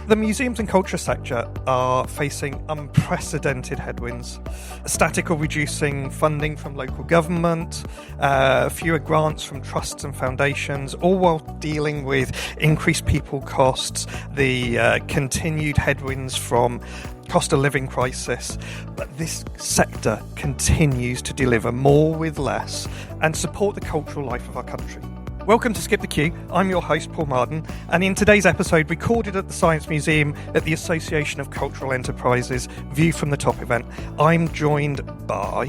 The museums and culture sector are facing unprecedented headwinds. Static or reducing funding from local government, fewer grants from trusts and foundations, all while dealing with increased people costs, the continued headwinds from cost of living crisis. But this sector continues to deliver more with less and support the cultural life of our country. Welcome to Skip the Queue. I'm your host, Paul Marden, and in today's episode, recorded at the Science Museum at the Association of Cultural Enterprises View from the Top event, I'm joined by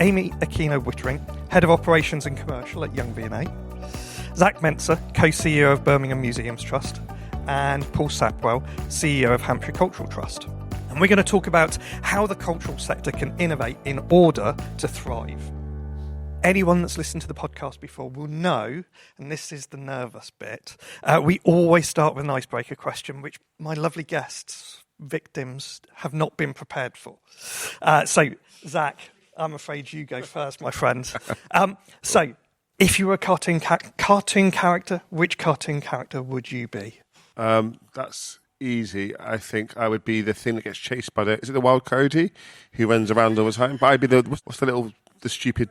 Amy Akino-Wittering, Head of Operations and Commercial at Young V&A, Zak Mensah, Co-CEO of Birmingham Museums Trust, and Paul Sapwell, CEO of Hampshire Cultural Trust. And we're going to talk about how the cultural sector can innovate in order to thrive. Anyone that's listened to the podcast before will know, and this is the nervous bit, we always start with an icebreaker question, which my lovely guests, victims, have not been prepared for. So, Zak, I'm afraid you go first, my friend. So, if you were a cartoon character, which cartoon character would you be? That's easy. I think I would be the thing that gets chased by is it the Wild Cody who runs around all the time? But I'd be the stupid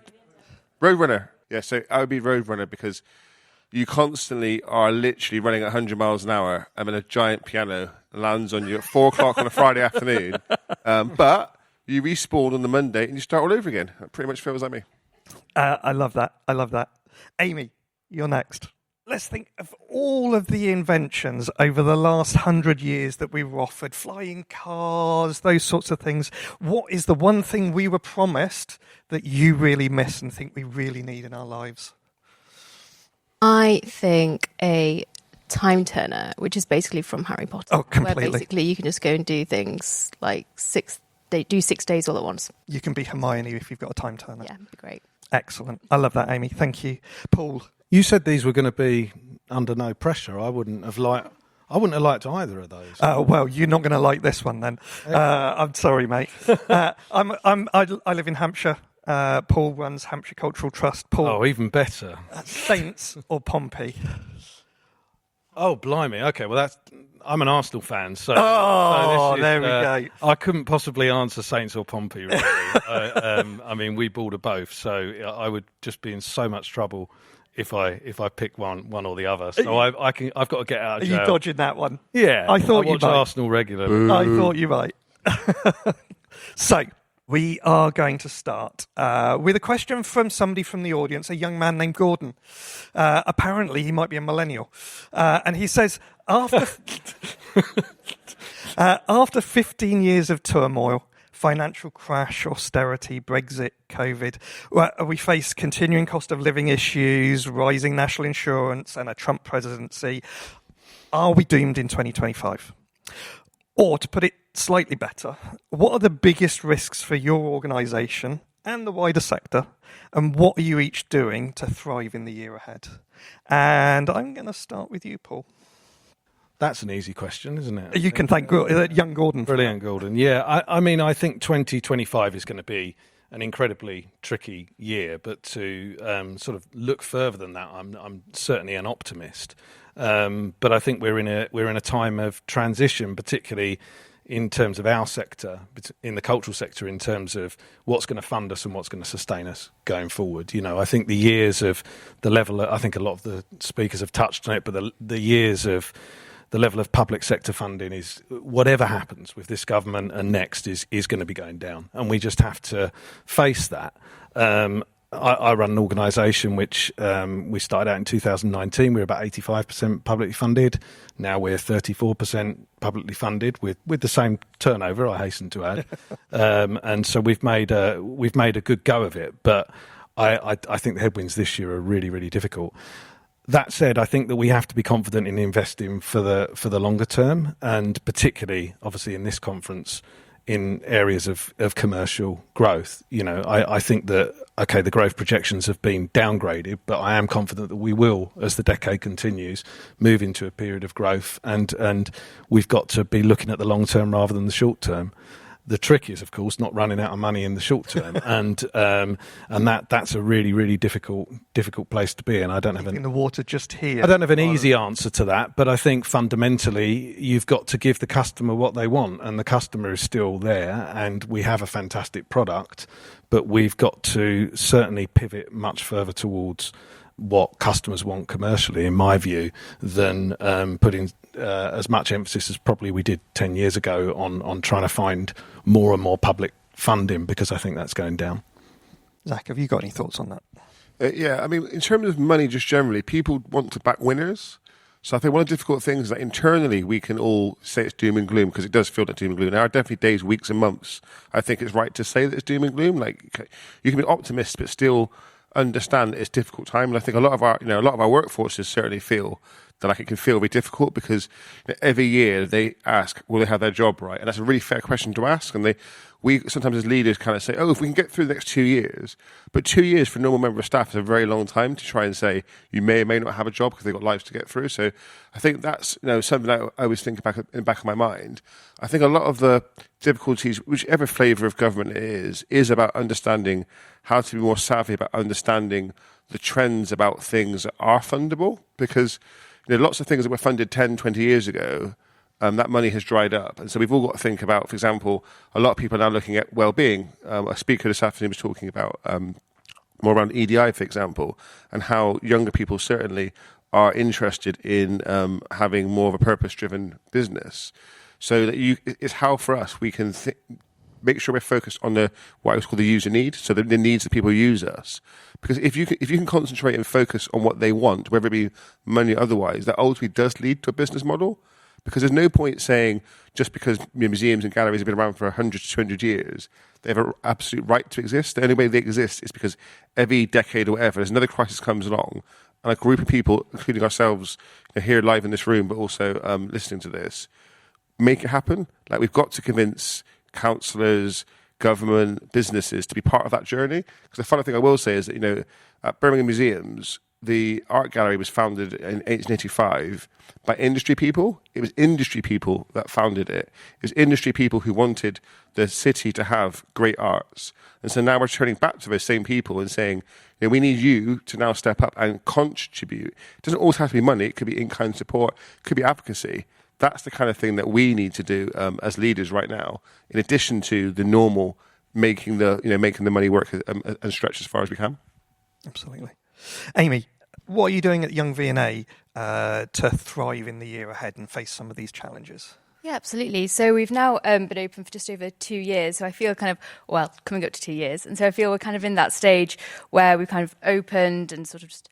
Roadrunner. Yeah, so I would be Roadrunner because you constantly are literally running at 100 miles an hour and then a giant piano lands on you at 4 o'clock on a Friday afternoon. But you respawn on the Monday and you start all over again. It pretty much feels like me. I love that. Amy, you're next. Let's think of all of the inventions over the last 100 years that we were offered, flying cars, those sorts of things. What is the one thing we were promised that you really miss and think we really need in our lives? I think a time turner, which is basically from Harry Potter. Oh, completely. Where basically you can just go and do things like 6 days all at once. You can be Hermione if you've got a time turner. Yeah, it'd be great. Excellent. I love that, Amy. Thank you. Paul? You said these were going to be under no pressure. I wouldn't have liked either of those. Well, you're not going to like this one then. I'm sorry, mate. I live in Hampshire. Paul runs Hampshire Cultural Trust. Paul. Oh, even better. Saints or Pompey? Oh, blimey. Okay, well I'm an Arsenal fan, so. There we go. I couldn't possibly answer Saints or Pompey, really. I mean, we border both, so I would just be in so much trouble if I pick one or the other. So I've got to get out of jail. Are you dodging that one? Yeah. I thought you watch might. Arsenal regularly. I thought you might. So, we are going to start with a question from somebody from the audience, a young man named Gordon. Apparently, he might be a millennial. And he says, after 15 years of turmoil, financial crash, austerity, Brexit, COVID, we face continuing cost of living issues, rising national insurance, and a Trump presidency. Are we doomed in 2025? Or, to put it slightly better, what are the biggest risks for your organisation and the wider sector, and what are you each doing to thrive in the year ahead? And I'm going to start with you, Paul. That's an easy question, isn't it? You can thank young Gordon. Brilliant, Gordon. Yeah, I mean, I think 2025 is going to be an incredibly tricky year, but to sort of look further than that, I'm certainly an optimist. But I think we're in a time of transition, particularly in terms of our sector, in the cultural sector, in terms of what's going to fund us and what's going to sustain us going forward. You know, I think the years of the level, I think a lot of the speakers have touched on it, but the years of the level of public sector funding is, whatever happens with this government and next, is going to be going down. And we just have to face that. I run an organisation which we started out in 2019. We were about 85% publicly funded. Now we're 34% publicly funded with the same turnover, I hasten to add. And so we've made a good go of it. But I think the headwinds this year are really, really difficult. That said, I think that we have to be confident in investing for the longer term, and particularly, obviously, in this conference, in areas of commercial growth. You know, I think that, okay, the growth projections have been downgraded, but I am confident that we will, as the decade continues, move into a period of growth, and we've got to be looking at the long term rather than the short term. The trick is, of course, not running out of money in the short term, and that's a really, really difficult place to be. And I don't have in the water just here. I don't have an easy answer to that, but I think fundamentally you've got to give the customer what they want, and the customer is still there, and we have a fantastic product, but we've got to certainly pivot much further towards what customers want commercially, in my view, than putting as much emphasis as probably we did 10 years ago on trying to find more and more public funding, because I think that's going down. Zak, have you got any thoughts on that? Yeah, I mean, in terms of money just generally, people want to back winners. So I think one of the difficult things is that internally we can all say it's doom and gloom, because it does feel like doom and gloom. There are definitely days, weeks and months I think it's right to say that it's doom and gloom. Like, you can be an optimist but still understand it's a difficult time, and I think a lot of our workforces certainly feel that like it can feel very difficult, because every year they ask, will they have their job right? And that's a really fair question to ask. And we sometimes as leaders kind of say, if we can get through the next 2 years, but 2 years for a normal member of staff is a very long time to try and say you may or may not have a job because they've got lives to get through. So I think that's something that I always think in the back of my mind. I think a lot of the difficulties, whichever flavour of government it is about understanding how to be more savvy about understanding the trends about things that are fundable, because lots of things that were funded 10, 20 years ago, that money has dried up. And so we've all got to think about, for example, a lot of people are now looking at well-being. A speaker this afternoon was talking about more around EDI, for example, and how younger people certainly are interested in having more of a purpose-driven business. So that it's how for us we can make sure we're focused on what I was called the user need, so the needs that people use us. Because if you can concentrate and focus on what they want, whether it be money or otherwise, that ultimately does lead to a business model. Because there's no point saying just because museums and galleries have been around for 100 to 200 years, they have an absolute right to exist. The only way they exist is because every decade or whatever, as another crisis comes along, and a group of people, including ourselves, here live in this room, but also listening to this, make it happen. Like, we've got to convince councillors, government, businesses to be part of that journey. Because the funny thing I will say is that, at Birmingham Museums, the art gallery was founded in 1885 by industry people. It was industry people that founded it. It was industry people who wanted the city to have great arts. And so now we're turning back to those same people and saying, we need you to now step up and contribute. It doesn't always have to be money. It could be in-kind support. It could be advocacy. That's the kind of thing that we need to do as leaders right now, in addition to the normal making the money work and stretch as far as we can. Absolutely. Amy, what are you doing at Young V&A to thrive in the year ahead and face some of these challenges? Yeah, absolutely. So we've now been open for just over 2 years. So I feel coming up to 2 years. And so I feel we're kind of in that stage where we've kind of opened and sort of just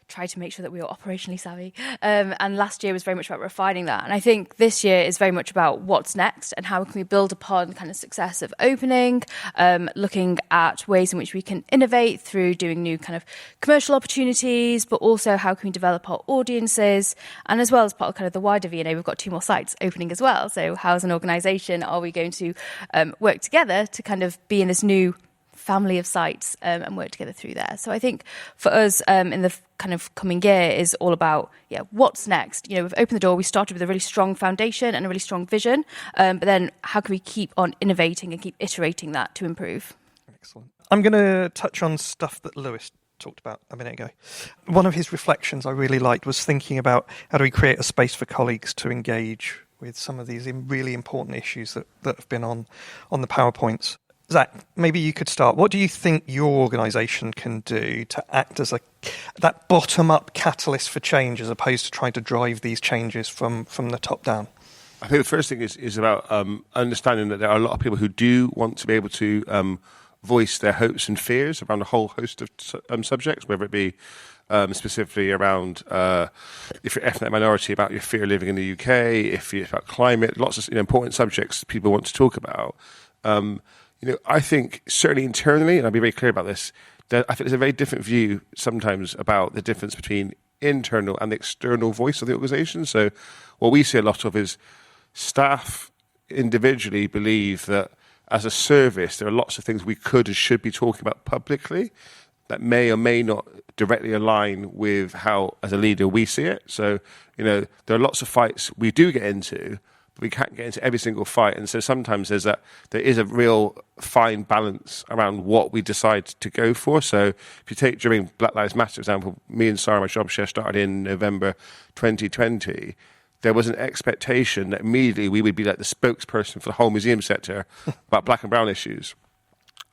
try to make sure that we were operationally savvy. And last year was very much about refining that. And I think this year is very much about what's next and how can we build upon kind of success of opening, looking at ways in which we can innovate through doing new kind of commercial opportunities, but also how can we develop our audiences. And as well as part of kind of the wider V&A, we've got 2 more sites opening as well. So how as an organisation are we going to work together to kind of be in this new family of sites and work together through there. So I think for us in the kind of coming year is all about what's next. We've opened the door, we started with a really strong foundation and a really strong vision, but then how can we keep on innovating and keep iterating that to improve? Excellent. I'm going to touch on stuff that Lewis talked about a minute ago. One of his reflections I really liked was thinking about how do we create a space for colleagues to engage with some of these really important issues that have been on the PowerPoints. Zak, maybe you could start. What do you think your organisation can do to act as that bottom-up catalyst for change, as opposed to trying to drive these changes from the top down? I think the first thing is about understanding that there are a lot of people who do want to be able to voice their hopes and fears around a whole host of subjects, whether it be specifically around if you're ethnic minority, about your fear of living in the UK, if you're about climate, lots of important subjects people want to talk about. I think certainly internally, and I'll be very clear about this, that I think there's a very different view sometimes about the difference between internal and the external voice of the organisation. So what we see a lot of is staff individually believe that as a service, there are lots of things we could and should be talking about publicly that may or may not directly align with how, as a leader, we see it. So, there are lots of fights we do get into, but we can't get into every single fight. And so sometimes there is a real fine balance around what we decide to go for. So if you take during Black Lives Matter, for example, me and Sarah, my job share, started in November 2020. There was an expectation that immediately we would be like the spokesperson for the whole museum sector about black and brown issues.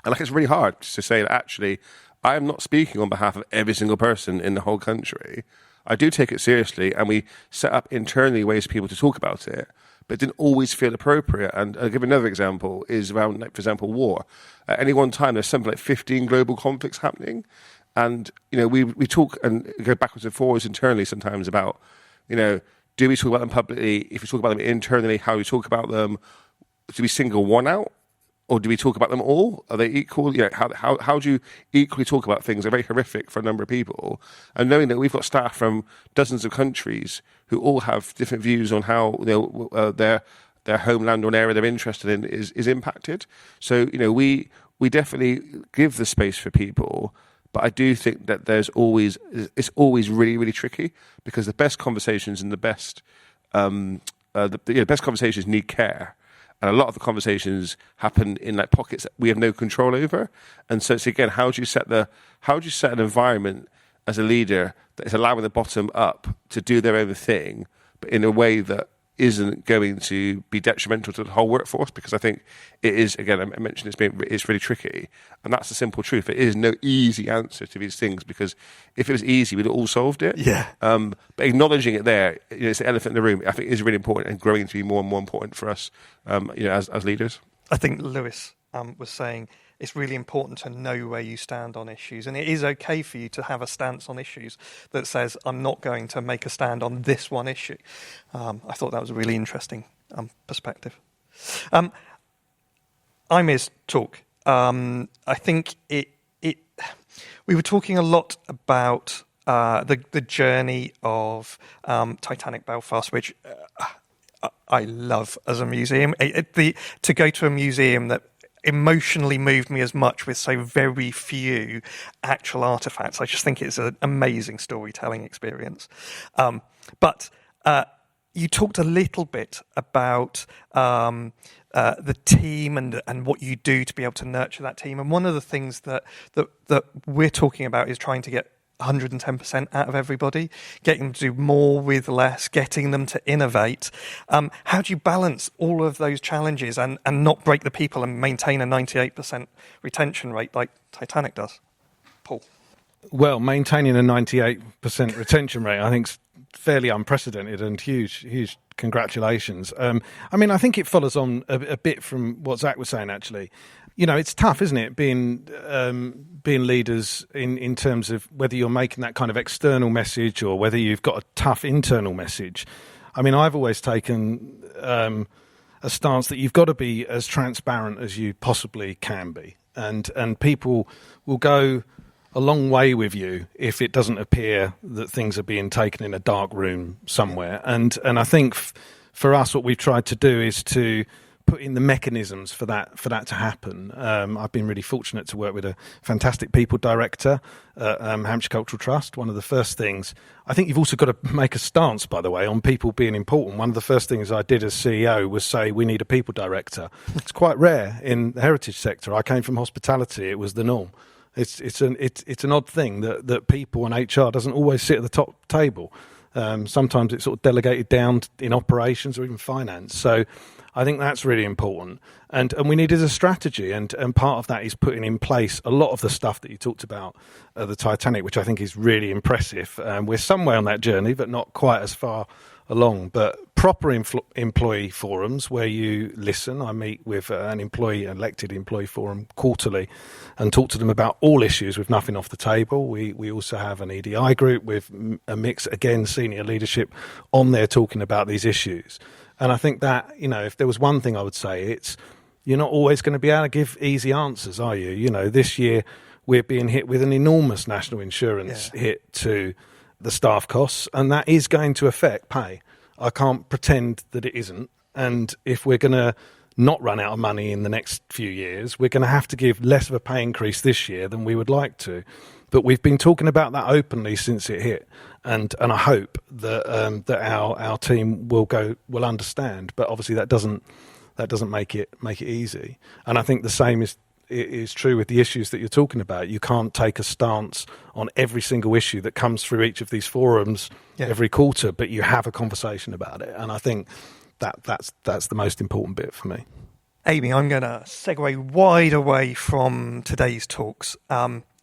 And like, it's really hard to say that actually I am not speaking on behalf of every single person in the whole country. I do take it seriously, and we set up internally ways for people to talk about it, but it didn't always feel appropriate. And I'll give another example is around, like, for example, war. At any one time, there's something like 15 global conflicts happening. And, we talk and go backwards and forwards internally sometimes about, do we talk about them publicly? If we talk about them internally, how do we talk about them? Do we single one out? Or do we talk about them all? Are they equal? How do you equally talk about things that are very horrific for a number of people? And knowing that we've got staff from dozens of countries who all have different views on how their homeland or an area they're interested in is impacted. So we definitely give the space for people, but I do think that it's always really, really tricky, because the best conversations and the best best conversations need care. And a lot of the conversations happen in like pockets that we have no control over. And so it's, again, how do you set an environment as a leader that is allowing the bottom up to do their own thing, but in a way that isn't going to be detrimental to the whole workforce? Because I think it is, again, I mentioned it's really tricky. And that's the simple truth. It is no easy answer to these things, because if it was easy, we'd have all solved it. Yeah. But acknowledging it there, it's the elephant in the room, I think is really important, and growing to be more and more important for us, as leaders. I think Lewis was saying it's really important to know where you stand on issues, and it is okay for you to have a stance on issues that says, I'm not going to make a stand on this one issue. I thought that was a really interesting perspective. IMI's talk, I think we were talking a lot about the journey of Titanic Belfast, which I love as a museum. To go to a museum that emotionally moved me as much with so very few actual artifacts, I just think it's an amazing storytelling experience. But you talked a little bit about the team and what you do to be able to nurture that team. And one of the things that we're talking about is trying to get 110% out of everybody, getting them to do more with less, getting them to innovate. How do you balance all of those challenges and not break the people and maintain a 98% retention rate like Titanic does? Paul? Well, maintaining a 98% retention rate, I think, is fairly unprecedented, and huge congratulations. I think it follows on a bit from what Zak was saying, actually. It's tough, isn't it, being leaders in terms of whether you're making that kind of external message or whether you've got a tough internal message. I've always taken a stance that you've got to be as transparent as you possibly can be, and people will go a long way with you if it doesn't appear that things are being taken in a dark room somewhere. And I think for us, what we've tried to do is to put in the mechanisms for that to happen. I've been really fortunate to work with a fantastic people director at Hampshire Cultural Trust. One of the first things, I think you've also got to make a stance, by the way, on people being important. One of the first things I did as CEO was say we need a people director. It's quite rare in the heritage sector. I came from hospitality; it was the norm. It's an odd thing that people and HR doesn't always sit at the top table. Sometimes it's sort of delegated down in operations or even finance. So I think that's really important. And we needed a strategy, and part of that is putting in place a lot of the stuff that you talked about at the Titanic, which I think is really impressive. We're somewhere on that journey, but not quite as far along. But proper employee forums where you listen. I meet with an elected employee forum quarterly and talk to them about all issues with nothing off the table. We also have an EDI group with a mix, again, senior leadership on there talking about these issues. And I think that, if there was one thing I would say, it's you're not always going to be able to give easy answers, are you? This year we're being hit with an enormous national insurance hit to the staff costs, and that is going to affect pay. I can't pretend that it isn't. And if we're going to not run out of money in the next few years, we're going to have to give less of a pay increase this year than we would like to. But we've been talking about that openly since it hit, and I hope that that our team will understand. But obviously that doesn't make it easy. And I think the same is true with the issues that you're talking about. You can't take a stance on every single issue that comes through each of these forums every quarter, but you have a conversation about it. And I think that's the most important bit for me. Amy, I'm going to segue wide away from today's talks.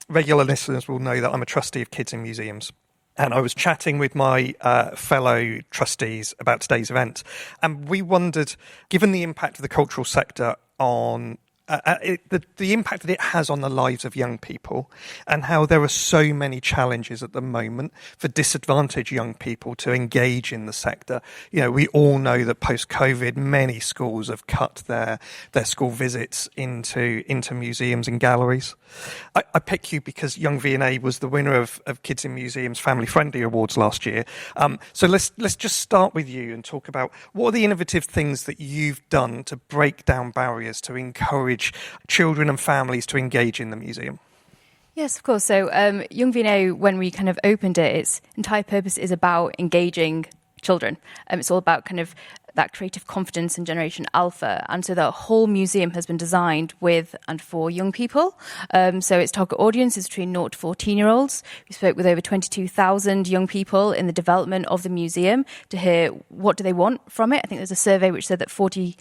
Regular listeners will know that I'm a trustee of Kids in Museums. And I was chatting with my fellow trustees about today's event. And we wondered, given the impact of the cultural sector on the impact that it has on the lives of young people, and how there are so many challenges at the moment for disadvantaged young people to engage in the sector. You know, we all know that post-COVID, many schools have cut their school visits into museums and galleries. I pick you because Young V&A was the winner of Kids in Museums Family Friendly Awards last year. So let's just start with you and talk about what are the innovative things that you've done to break down barriers to encourage children and families to engage in the museum. Yes, of course. So Young V&A, when we kind of opened it, its entire purpose is about engaging children. It's all about kind of that creative confidence in Generation Alpha. And so the whole museum has been designed with and for young people. So its target audience is between 0 to 14-year-olds. We spoke with over 22,000 young people in the development of the museum to hear what do they want from it. I think there's a survey which said that 40%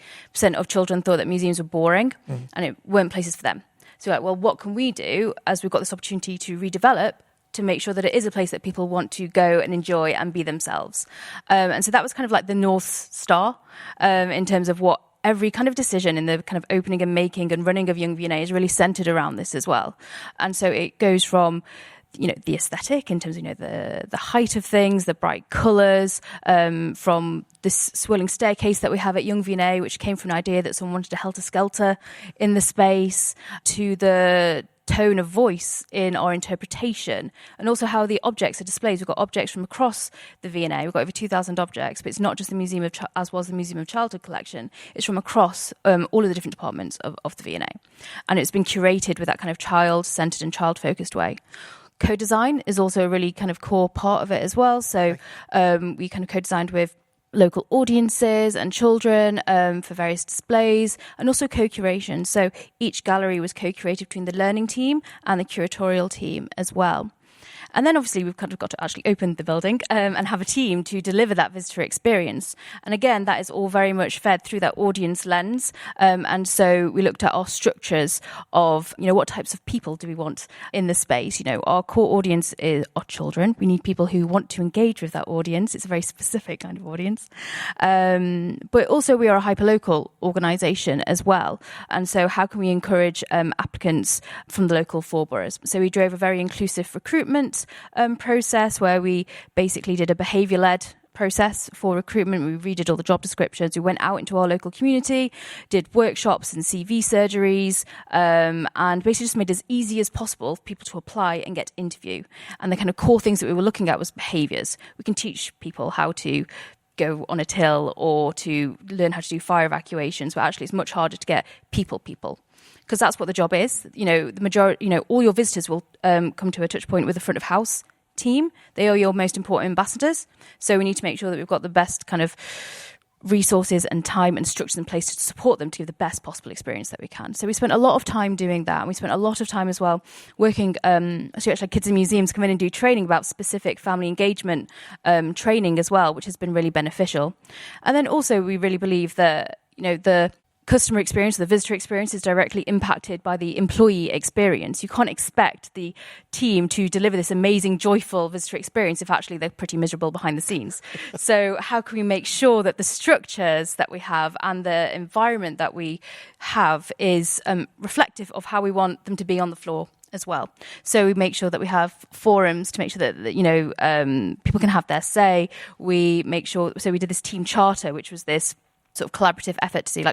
of children thought that museums were boring and it weren't places for them. So like, well, what can we do as we've got this opportunity to redevelop to make sure that it is a place that people want to go and enjoy and be themselves. And so that was kind of like the North Star in terms of what every kind of decision in the kind of opening and making and running of Young V&A is really centred around this as well. And so it goes from the aesthetic in terms of, the height of things, the bright colours, from this swirling staircase that we have at Young V&A, which came from an idea that someone wanted a helter-skelter in the space, to the tone of voice in our interpretation, and also how the objects are displayed. We've got objects from across the V&A. We've got over 2,000 objects, but it's not just the Museum of as was the Museum of Childhood collection. It's from across all of the different departments of the V&A, and it's been curated with that kind of child-centred and child-focused way. Co-design is also a really kind of core part of it as well. So we kind of co-designed with local audiences and children for various displays, and also co-curation. So each gallery was co-curated between the learning team and the curatorial team as well. And then obviously we've kind of got to actually open the building and have a team to deliver that visitor experience. And again, that is all very much fed through that audience lens. And so we looked at our structures of, what types of people do we want in the space? Our core audience are children. We need people who want to engage with that audience. It's a very specific kind of audience. But also we are a hyperlocal organisation as well. And so how can we encourage applicants from the local 4 boroughs? So we drove a very inclusive recruitment process where we basically did a behaviour-led process for recruitment. We redid all the job descriptions. We went out into our local community, did workshops and CV surgeries, and basically just made it as easy as possible for people to apply and get interview. And the kind of core things that we were looking at was behaviours. We can teach people how to go on a till or to learn how to do fire evacuations, but actually it's much harder to get people. Because that's what the job is. The majority, all your visitors will come to a touch point with the front of house team. They are your most important ambassadors. So we need to make sure that we've got the best kind of resources and time and structures in place to support them to give the best possible experience that we can. So we spent a lot of time doing that. And we spent a lot of time as well working, so actually had Kids in Museums come in and do training about specific family engagement training as well, which has been really beneficial. And then also we really believe that, the customer experience, the visitor experience is directly impacted by the employee experience. You can't expect the team to deliver this amazing, joyful visitor experience if actually they're pretty miserable behind the scenes. So how can we make sure that the structures that we have and the environment that we have is reflective of how we want them to be on the floor as well? So we make sure that we have forums to make sure that people can have their say. We make sure, so we did this team charter, which was this sort of collaborative effort to see,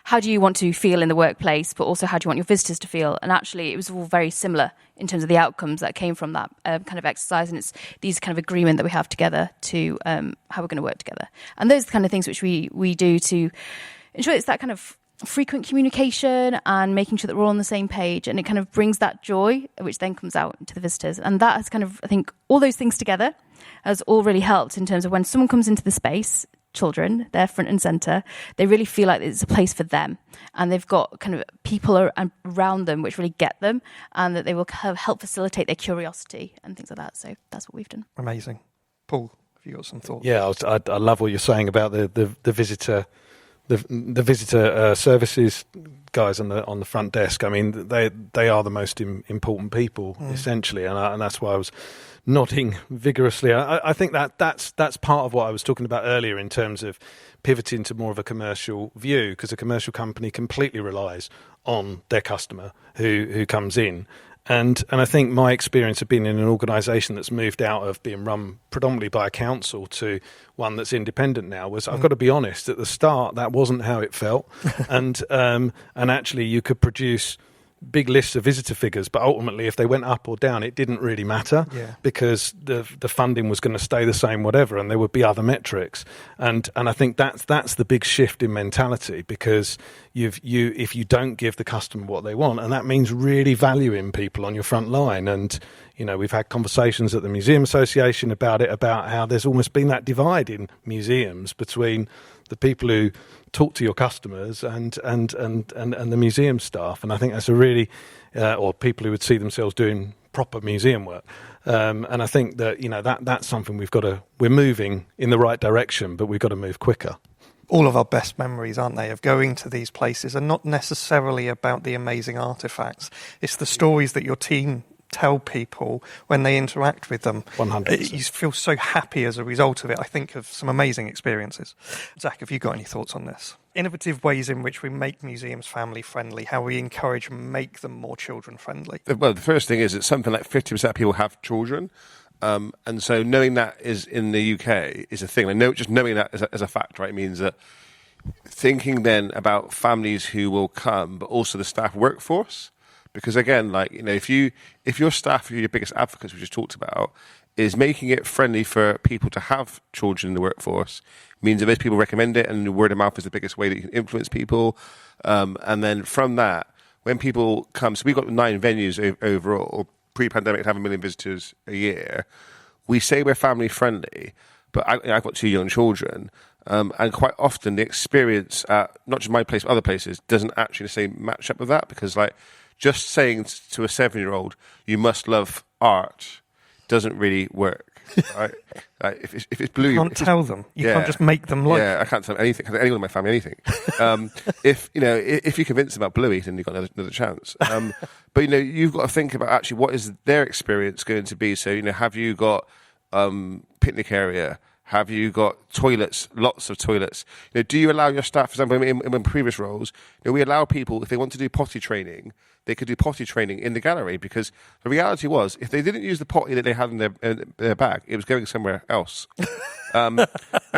how do you want to feel in the workplace, but also how do you want your visitors to feel? And actually, it was all very similar in terms of the outcomes that came from that kind of exercise. And it's these kind of agreement that we have together to how we're going to work together. And those are the kind of things which we do to ensure it's that kind of frequent communication and making sure that we're all on the same page, and it kind of brings that joy, which then comes out to the visitors. And that has kind of, I think, all those things together has all really helped in terms of when someone comes into the space, children, they're front and centre, they really feel like it's a place for them, and they've got kind of people around them which really get them, and that they will help facilitate their curiosity and things like that. So that's what we've done. Amazing. Paul, have you got some thoughts? Yeah, I love what you're saying about the visitor. The visitor services guys on the front desk. I mean, they are the most important people essentially, and that's why I was nodding vigorously. I think that's part of what I was talking about earlier in terms of pivoting to more of a commercial view, because a commercial company completely relies on their customer who comes in. And I think my experience of being in an organisation that's moved out of being run predominantly by a council to one that's independent now was, I've got to be honest, at the start that wasn't how it felt. and actually you could produce big lists of visitor figures, but ultimately if they went up or down, it didn't really matter, because the funding was going to stay the same, whatever, and there would be other metrics. And I think that's the big shift in mentality, because if you don't give the customer what they want, and that means really valuing people on your front line. And we've had conversations at the Museum Association about how there's almost been that divide in museums between the people who talk to your customers and the museum staff. And I think that's a really, or people who would see themselves doing proper museum work. And I think that that's something we're moving in the right direction, but we've got to move quicker. All of our best memories, aren't they, of going to these places are not necessarily about the amazing artefacts. It's the stories that your team tell people when they interact with them. 100%. You feel so happy as a result of it. I think of some amazing experiences. Zak, have you got any thoughts on this? Innovative ways in which we make museums family friendly, how we encourage and make them more children friendly. Well, the first thing is that something like 50% of people have children. And so knowing that is in the UK is a thing. And just knowing that as a fact, right, means that thinking then about families who will come, but also the staff workforce. Because again, if your staff, who are your biggest advocates, we just talked about, is making it friendly for people to have children in the workforce, means that most people recommend it, and word of mouth is the biggest way that you can influence people. And then from that, when people come, so we've got 9 venues overall, pre-pandemic, have 1 million visitors a year. We say we're family friendly, but I've got 2 young children. And quite often the experience at not just my place, but other places, doesn't actually say match up with that, because just saying to a 7-year-old, you must love art, doesn't really work. Right? If it's blue, you can't tell them. You can't just make them like. Yeah, I can't tell anything. Anyone in my family anything. If you convince them about Bluey, then you've got another chance. But you've got to think about actually what is their experience going to be. So have you got picnic area? Have you got toilets, lots of toilets? Do you allow your staff, for example, in previous roles, we allow people, if they want to do potty training, they could do potty training in the gallery, because the reality was, if they didn't use the potty that they had in their bag, it was going somewhere else. And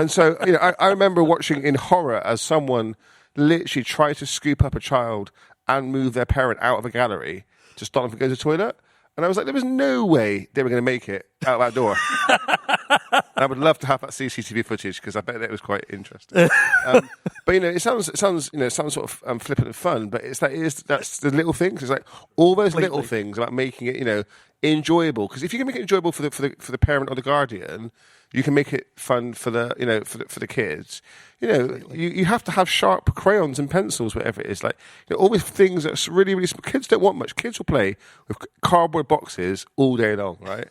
so, I remember watching in horror as someone literally tried to scoop up a child and move their parent out of a gallery to stop them from going to the toilet. And I was like, there was no way they were going to make it out of that door. I would love to have that CCTV footage, because I bet that was quite interesting. But it sounds sort of flippant and fun, but that's the little things. It's like all those little things about making it enjoyable. Because if you can make it enjoyable for the parent or the guardian, you can make it fun for the for the kids. You have to have sharp crayons and pencils, whatever it is. All these things that's really, really small. Kids don't want much. Kids will play with cardboard boxes all day long, right?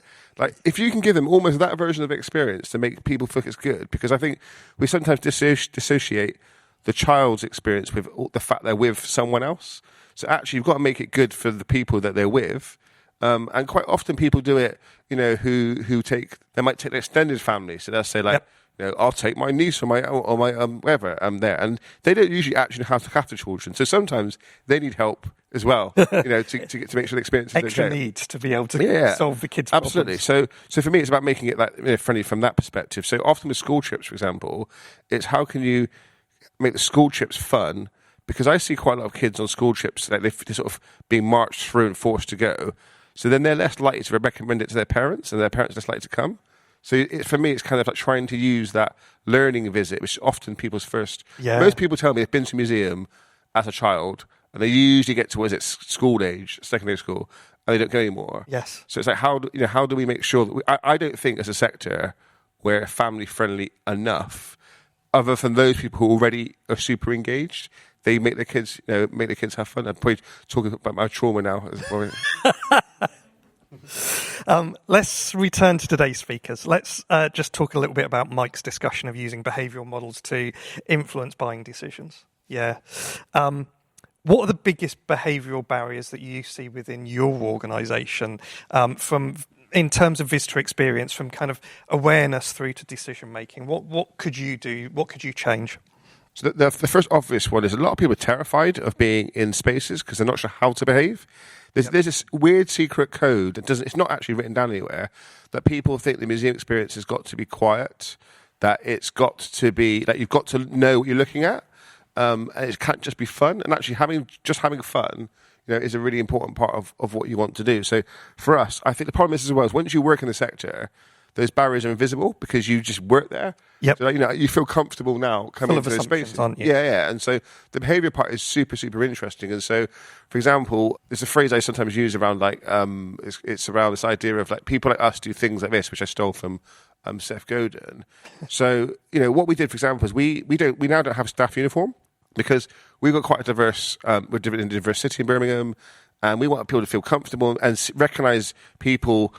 If you can give them almost that version of experience to make people feel it's good, because I think we sometimes dissociate the child's experience with the fact they're with someone else. So actually, you've got to make it good for the people that they're with. And quite often people do it, who they might take their extended family. So they'll say I'll take my niece or my whatever there, and they don't usually actually know how to look after children. So sometimes they need help as well, to make sure the experience is extra okay. need to be able to solve the kids' problems. Absolutely. So for me, it's about making it friendly from that perspective. So often with school trips, for example, it's how can you make the school trips fun? Because I see quite a lot of kids on school trips they're sort of being marched through and forced to go. So then they're less likely to recommend it to their parents, and their parents are less likely to come. So for me, it's kind of like trying to use that learning visit, which is often people's first. Yeah. Most people tell me they've been to a museum as a child, and they usually get to school age, secondary school, and they don't go anymore. Yes. So it's like how do we make sure that I don't think as a sector we're family friendly enough, other than those people who already are super engaged. They make their kids have fun. I'm probably talking about my trauma now. Let's return to today's speakers. Let's just talk a little bit about Mike's discussion of using behavioural models to influence buying decisions. Yeah. What are the biggest behavioural barriers that you see within your organisation in terms of visitor experience, from kind of awareness through to decision making? What could you do? What could you change? So the first obvious one is a lot of people are terrified of being in spaces because they're not sure how to behave. There's this weird secret code that it's not actually written down anywhere, that people think the museum experience has got to be quiet, that it's got to be, that you've got to know what you're looking at, and it can't just be fun. And actually having fun, is a really important part of what you want to do. So for us, I think the problem is as well is once you work in the sector, those barriers are invisible because you just work there. Yep. So you feel comfortable now coming into those spaces. Yeah. And so the behaviour part is super, super interesting. And so, for example, there's a phrase I sometimes use around it's around this idea of like people like us do things like this, which I stole from Seth Godin. So, what we did, for example, is we now don't have staff uniform because we've got quite a diverse, we're in a diverse city in Birmingham, and we want people to feel comfortable and recognise people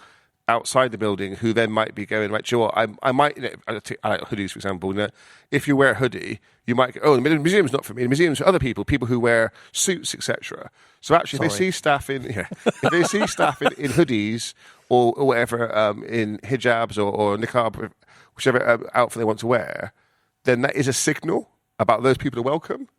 outside the building who then might be going, right, do you know what, I might, I like hoodies, for example. If you wear a hoodie, you might go, the museum's not for me. The museum's for other people who wear suits, etc. So actually, if they see staff in hoodies or whatever, in hijabs or niqab, whichever outfit they want to wear, then that is a signal about those people are welcome.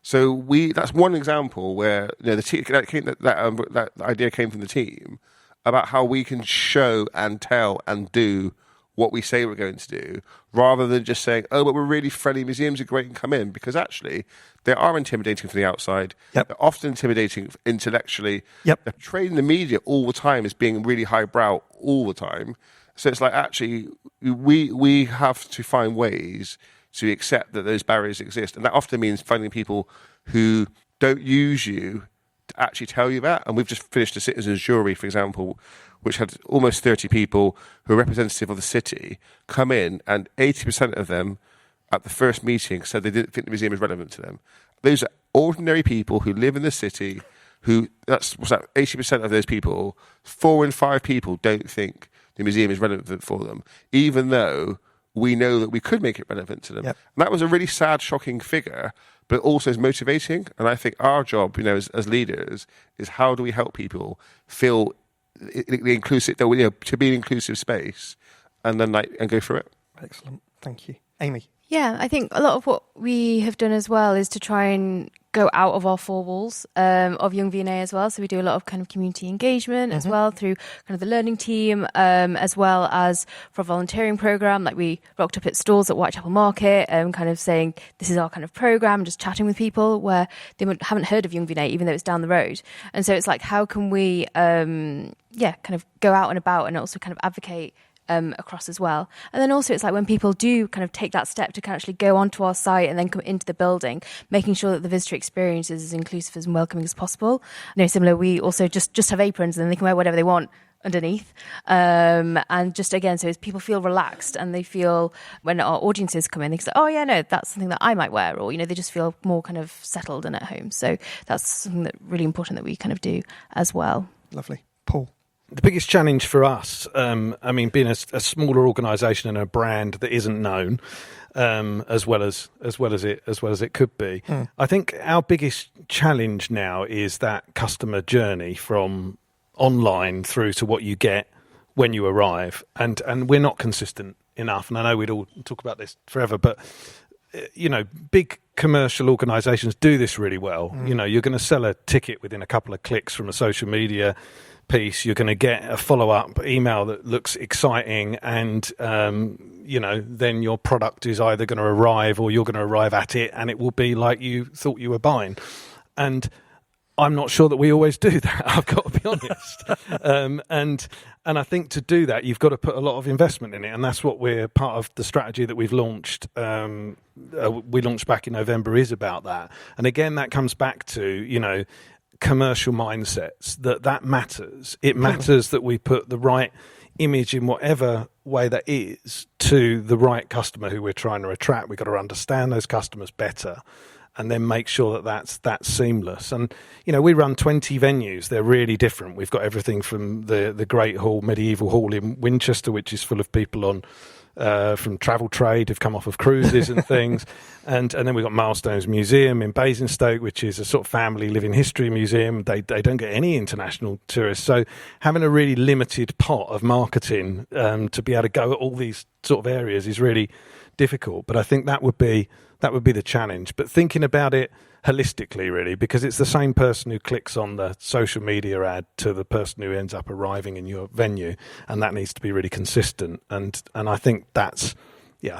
So that's one example where that idea came from the team about how we can show and tell and do what we say we're going to do, rather than just saying, but we're really friendly, museums are great and come in, because actually they are intimidating from the outside. Yep. They're often intimidating intellectually. Yep. They're portrayed in the media all the time as being really highbrow all the time. So it's like, actually, we have to find ways to accept that those barriers exist. And that often means finding people who don't use you to actually tell you that. And we've just finished a citizens' jury, for example, which had almost 30 people who are representative of the city come in, and 80% of them at the first meeting said they didn't think the museum is relevant to them. Those are ordinary people who live in the city, 80% of those people, 4 in 5 people don't think the museum is relevant for them, even though we know that we could make it relevant to them. Yep. And that was a really sad, shocking figure, but also is motivating. And I think our job, as leaders, is how do we help people feel the inclusive, to be an inclusive space, and then and go through it. Excellent, thank you, Amy. Yeah, I think a lot of what we have done as well is to try and go out of our 4 walls of Young V&A as well. So we do a lot of kind of community engagement as well through kind of the learning team, as well as for a volunteering program. Like we rocked up at stalls at Whitechapel Market, kind of saying this is our kind of program, just chatting with people where they haven't heard of Young V&A, even though it's down the road. And so it's like, how can we, kind of go out and about and also kind of advocate across as well. And then also it's like when people do kind of take that step to kind of actually go onto our site and then come into the building, making sure that the visitor experience is as inclusive and welcoming as possible. Similar, we also just have aprons and then they can wear whatever they want underneath. And just again, so as people feel relaxed and they feel when our audiences come in, they say, oh yeah, no, that's something that I might wear, or, they just feel more kind of settled and at home. So that's something that's really important that we kind of do as well. Lovely. Paul? The biggest challenge for us, being a smaller organisation and a brand that isn't known, as well as it could be, I think our biggest challenge now is that customer journey from online through to what you get when you arrive, and we're not consistent enough. And I know we'd all talk about this forever, but big commercial organisations do this really well. You're going to sell a ticket within a couple of clicks from a social media piece. You're going to get a follow-up email that looks exciting, and then your product is either going to arrive or you're going to arrive at it and it will be like you thought you were buying. And I'm not sure that we always do that. I've got to be honest. And I think to do that, you've got to put a lot of investment in it, and that's what we're part of the strategy that we've launched. We launched back in November is about that, and again, that comes back to commercial mindsets that matters. It matters that we put the right image in whatever way that is to the right customer who we're trying to attract. We've got to understand those customers better, and then make sure that that's seamless. And, we run 20 venues. They're really different. We've got everything from the Great Hall, Medieval Hall in Winchester, which is full of people from travel trade who've come off of cruises and things. And then we've got Milestones Museum in Basingstoke, which is a sort of family living history museum. They don't get any international tourists. So having a really limited pot of marketing to be able to go at all these sort of areas is really difficult. But I think that would be the challenge. But thinking about it holistically, really, because it's the same person who clicks on the social media ad to the person who ends up arriving in your venue, and that needs to be really consistent. And I think it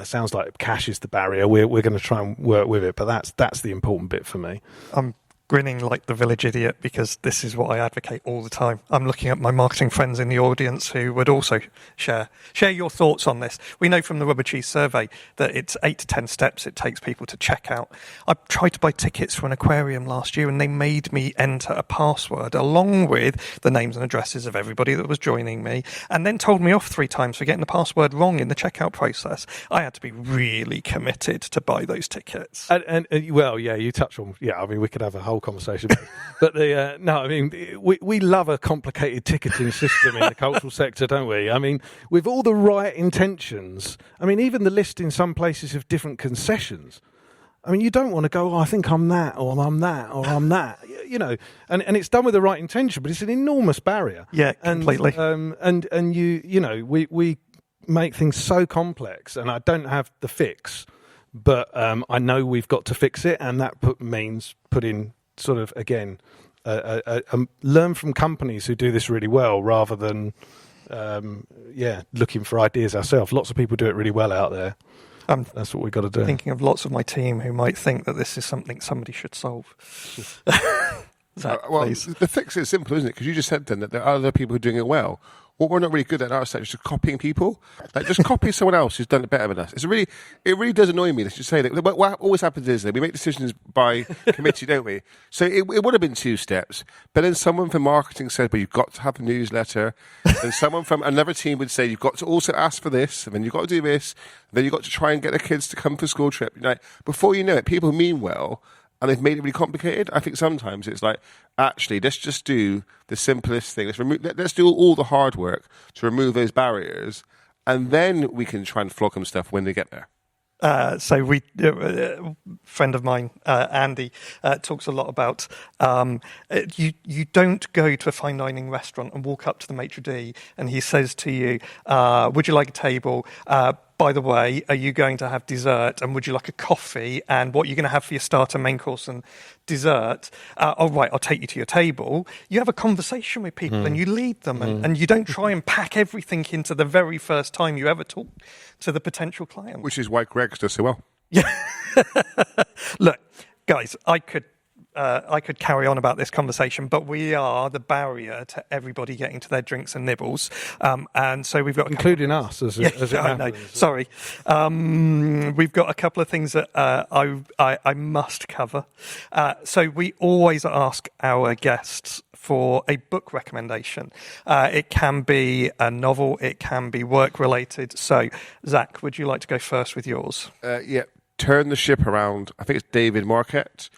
sounds like cash is the barrier. We're going to try and work with it, but that's the important bit for me. I'm grinning like the village idiot because this is what I advocate all the time. I'm looking at my marketing friends in the audience who would also share your thoughts on this. We know from the Rubber Cheese survey that it's 8 to 10 steps it takes people to check out. I tried to buy tickets for an aquarium last year and they made me enter a password along with the names and addresses of everybody that was joining me, and then told me off 3 times for getting the password wrong in the checkout process. I had to be really committed to buy those tickets. And you touch on, we could have a whole conversation, but we love a complicated ticketing system in the cultural sector, don't we? I mean, with all the right intentions, even the list in some places have different concessions. You don't want to go, I think I'm that, or I'm that, or I'm that, and it's done with the right intention, but it's an enormous barrier. Yeah, completely. We make things so complex, and I don't have the fix, but I know we've got to fix it, and that means putting sort of, again, learn from companies who do this really well rather than looking for ideas ourselves. Lots of people do it really well out there. That's what we've got to do. Thinking of lots of my team who might think that this is something somebody should solve. Zak, please. The fix is simple, isn't it? Because you just said then that there are other people who are doing it well. What we're not really good at in our sector is just copying people. Like, just copy someone else who's done it better than us. It really does annoy me. Let's just say that what always happens is that we make decisions by committee, don't we? So it would have been 2 steps, but then someone from marketing said, "But you've got to have a newsletter," and someone from another team would say, "You've got to also ask for this, and then you've got to do this, and then you've got to try and get the kids to come for a school trip." Before you know it, people mean well, and they've made it really complicated. I think sometimes it's like, actually, let's just do the simplest thing. Let's do all the hard work to remove those barriers, and then we can try and flog them stuff when they get there. So a friend of mine, Andy, talks a lot about you don't go to a fine dining restaurant and walk up to the maitre d' and he says to you, "Would you like a table? By the way, are you going to have dessert? And would you like a coffee? And what are you going to have for your starter, main course, and dessert? All right, I'll take you to your table." You have a conversation with people and you lead them, and you don't try and pack everything into the very first time you ever talk to the potential client. Which is why Greg's does so well. Yeah. Look, guys, I could carry on about this conversation, but we are the barrier to everybody getting to their drinks and nibbles, and so we've got including us as it happens. Sorry, we've got a couple of things that I must cover. So we always ask our guests for a book recommendation. It can be a novel, it can be work related. So, Zak, would you like to go first with yours? Turn the Ship Around. I think it's David Marquette.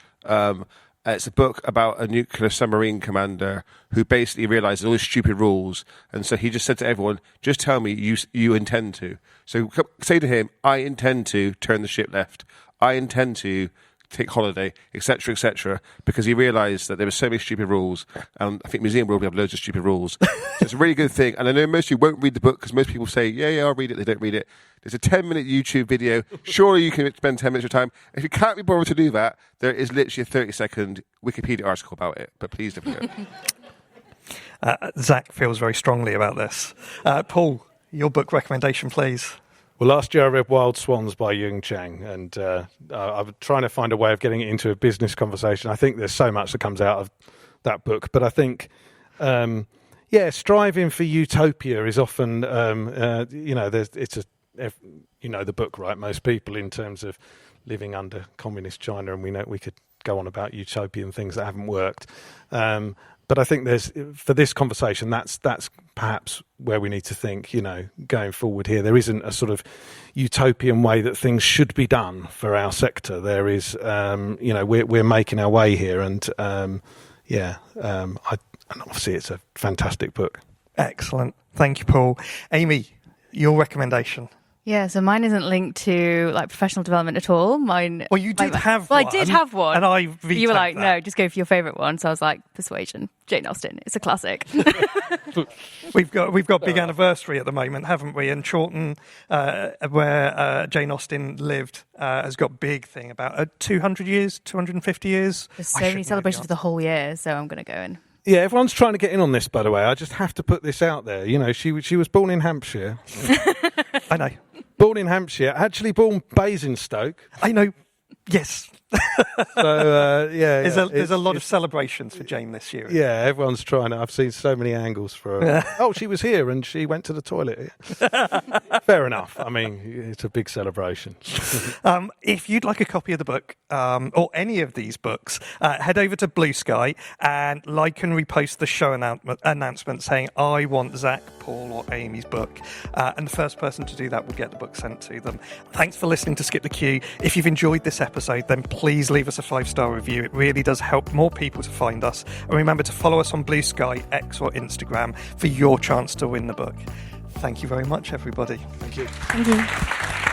It's a book about a nuclear submarine commander who basically realized all these stupid rules. And so he just said to everyone, "Just tell me you intend to." So say to him, "I intend to turn the ship left. I intend to take holiday," etc., because he realised that there were so many stupid rules. And I think Museum World will have loads of stupid rules. So it's a really good thing. And I know most of you won't read the book because most people say, yeah, I'll read it. They don't read it. There's a 10-minute YouTube video. Surely you can spend 10 minutes of your time. If you can't be bothered to do that, there is literally a 30-second Wikipedia article about it. But please don't do it. Zak feels very strongly about this. Paul, your book recommendation, please. Well, last year I read Wild Swans by Yung Chang, and I'm trying to find a way of getting it into a business conversation. I think there's so much that comes out of that book. But I think, striving for utopia is often, the book, right? Most people, in terms of living under communist China, and we could go on about utopian things that haven't worked. But I think for this conversation, that's perhaps where we need to think, going forward here. There isn't a sort of utopian way that things should be done for our sector. There is, we're making our way here, and and obviously it's a fantastic book. Excellent. Thank you, Paul. Amy, your recommendation? Yeah, so mine isn't linked to professional development at all. Well, you did have one. Well, I did have one. And I vetoed You were like, that. no, just go for your favourite one. So I was like, Persuasion, Jane Austen. It's a classic. We've got big anniversary at the moment, haven't we? And Chawton, where Jane Austen lived, has got big thing about 200 years, 250 years. There's so many celebrations for the whole year, so I'm going to go in. Yeah, everyone's trying to get in on this, by the way. I just have to put this out there. She was born in Hampshire. I know. Born in Hampshire, actually born Basingstoke. I know. Yes. So there's a lot of celebrations for Jane this year. Yeah, everyone's trying to. I've seen so many angles for her. Oh, she was here and she went to the toilet. Fair enough. I mean, it's a big celebration. If you'd like a copy of the book or any of these books, head over to Blue Sky and like and repost the show announcement saying, I want Zak, Paul or Amy's book. And the first person to do that will get the book sent to them. Thanks for listening to Skip the Queue. If you've enjoyed this episode, then please leave us a 5-star review. It really does help more people to find us. And remember to follow us on Blue Sky, X or Instagram for your chance to win the book. Thank you very much, everybody. Thank you. Thank you.